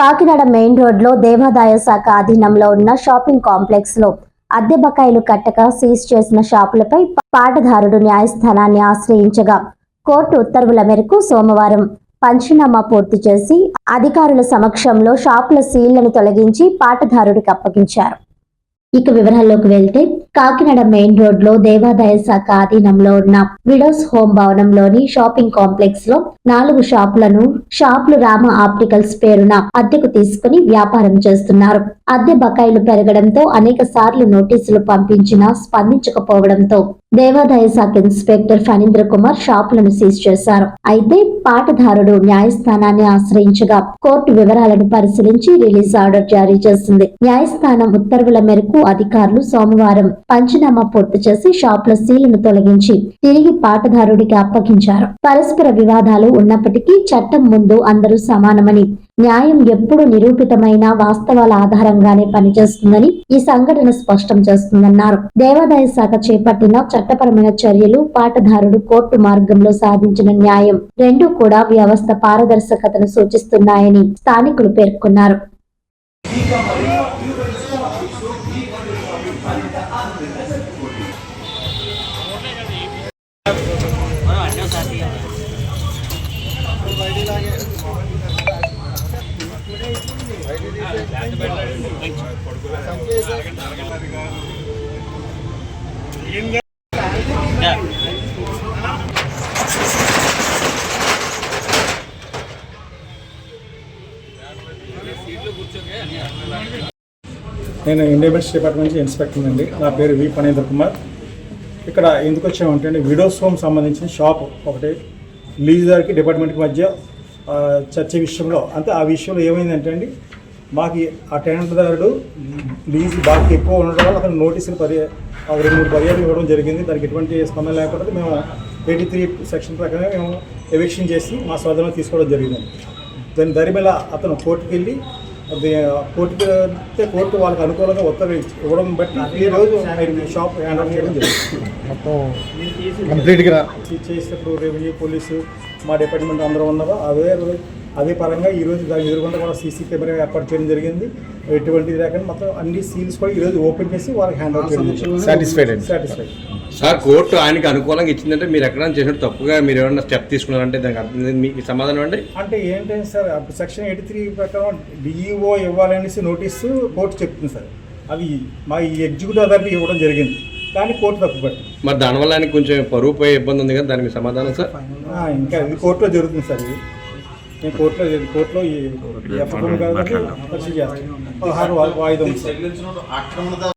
Kakinada main road లో దేవాదాయ శాఖ అధీనంలో ఉన్న షాపింగ్ కాంప్లెక్స్ లో అద్దె బకాయిలు కట్టక సీజ్ చేసిన షాపులపై పాటదారుడు న్యాయస్థానాన్ని ఆశ్రయించగా కోర్టు ఉత్తర్వుల మేరకు సోమవారం పంచనామా పూర్తి చేసి అధికారుల సమక్షంలో షాపుల సీళ్లను తొలగించి పాటదారుడికి అప్పగించారు. ఇక వివరాల్లోకి వెళ్తే కాకినాడ మెయిన్ రోడ్ లో దేవాదాయ శాఖ అధీనంలో ఉన్న విడోస్ హోమ్ భవనంలోని షాపింగ్ కాంప్లెక్స్ లో 4 షాపులు రామ ఆప్టికల్స్ పేరున అద్దెకు తీసుకుని వ్యాపారం చేస్తున్నారు. అద్దె బకాయిలు పెరగడంతో అనేక సార్లు నోటీసులు పంపించినా స్పందించకపోవడంతో దేవాదాయ శాఖ ఇన్స్పెక్టర్ ఫణీంద్ర కుమార్ షాపులను సీజ్ చేశారు. అయితే పాటదారుడు న్యాయస్థానాన్ని ఆశ్రయించగా కోర్టు వివరాలను పరిశీలించి రిలీజ్ ఆర్డర్ జారీ చేసింది. న్యాయస్థానం ఉత్తర్వుల మేరకు అధికారులు సోమవారం పంచనామా పూర్తి చేసి షాపుల సీలును తొలగించి తిరిగి పాటదారుడికి అప్పగించారు. పరస్పర వివాదాలు ఉన్నప్పటికీ చట్టం ముందు అందరూ సమానమని, న్యాయం ఎప్పుడు నిరూపితమైన వాస్తవాల ఆధారంగానే పనిచేస్తుందని ఈ సంఘటన స్పష్టం చేస్తుందన్నారు. దేవాదాయ శాఖ చేపట్టిన చట్టపరమైన చర్యలు, పాటదారుడు కోర్టు మార్గంలో సాధించిన న్యాయం రెండూ కూడా వ్యవస్థ పారదర్శకతను సూచిస్తున్నాయని స్థానికులు పేర్కొన్నారు. నేను ఇండియన్స్ డిపార్ట్మెంట్ నుంచి ఇన్స్పెక్టర్ అండి. నా పేరు వి ఫణీంద్ర కుమార్. ఇక్కడ ఎందుకు వచ్చామంటే విడోస్ హోమ్ సంబంధించిన షాప్ ఒకటి లీజర్కి డిపార్ట్మెంట్కి మధ్య చర్చ విషయంలో, అంటే ఆ విషయంలో ఏమైందంటే అండి, మాకు ఆ టెండర్దారుడు లీజ్ బాగా ఎక్కువ ఉండడం వల్ల అతను నోటీసులు 2-3 పర్యాలు ఇవ్వడం జరిగింది. దానికి ఎటువంటి స్పందన లేకపోతే మేము 83 సెక్షన్ ప్రకారం మేము ఎవిక్షన్ చేసి మా స్వాధీనంలో తీసుకోవడం జరిగింది. దాని దరిమిల అతను కోర్టుకు వెళ్ళి కోర్టు వాళ్ళకి అనుకూలంగా ఉత్తర్వులు ఇవ్వడం బట్టి ఈరోజు షాప్ హ్యాండ్ ఓవర్ చేయడం జరిగింది. మొత్తం కంప్లీట్గా చేసినప్పుడు రెవెన్యూ, పోలీసు, మా డిపార్ట్మెంట్ అందరూ ఉన్నారు. అదే పరంగా ఈరోజు దాని ఎదురుకుండా కూడా సీసీ కెమెరా ఏర్పాటు చేయడం జరిగింది. ఎటువంటిది లేకుండా మొత్తం అన్ని సీల్స్ కూడా ఈరోజు ఓపెన్ చేసి వాళ్ళకి హ్యాండ్ ఓవర్ చేయడం. సాటిస్ఫైడ్ సార్, కోర్టు ఆయనకి అనుకూలంగా ఇచ్చిందంటే మీరు ఎక్కడైనా చేసినట్టు తప్పుగా మీరు ఏమన్నా స్టెప్ తీసుకున్నారంటే దానికి అర్థం మీకు సమాధానం అండి? అంటే ఏంటంటే సార్, అప్పుడు సెక్షన్ 83 ప్రకారం డిఈఓ ఇవ్వాలనేసి నోటీసు కోర్టు చెప్తుంది సార్. అవి మా ఈ ఎగ్జిక్యూటివ్ అథారిటీ ఇవ్వడం జరిగింది, కానీ కోర్టు తప్పుపట్టి. మరి దానివల్ల ఆయనకి కొంచెం పరువు పోయే ఇబ్బంది ఉంది కదా, దానికి సమాధానం సార్? ఇంకా ఇది కోర్టులో జరుగుతుంది సార్. ఇది నేను కోర్టులో ఈ ఎఫ్ఐఆర్ కాబట్టి పరిశీలి చేస్తాను. 16 వాయిదా ఉంది సార్.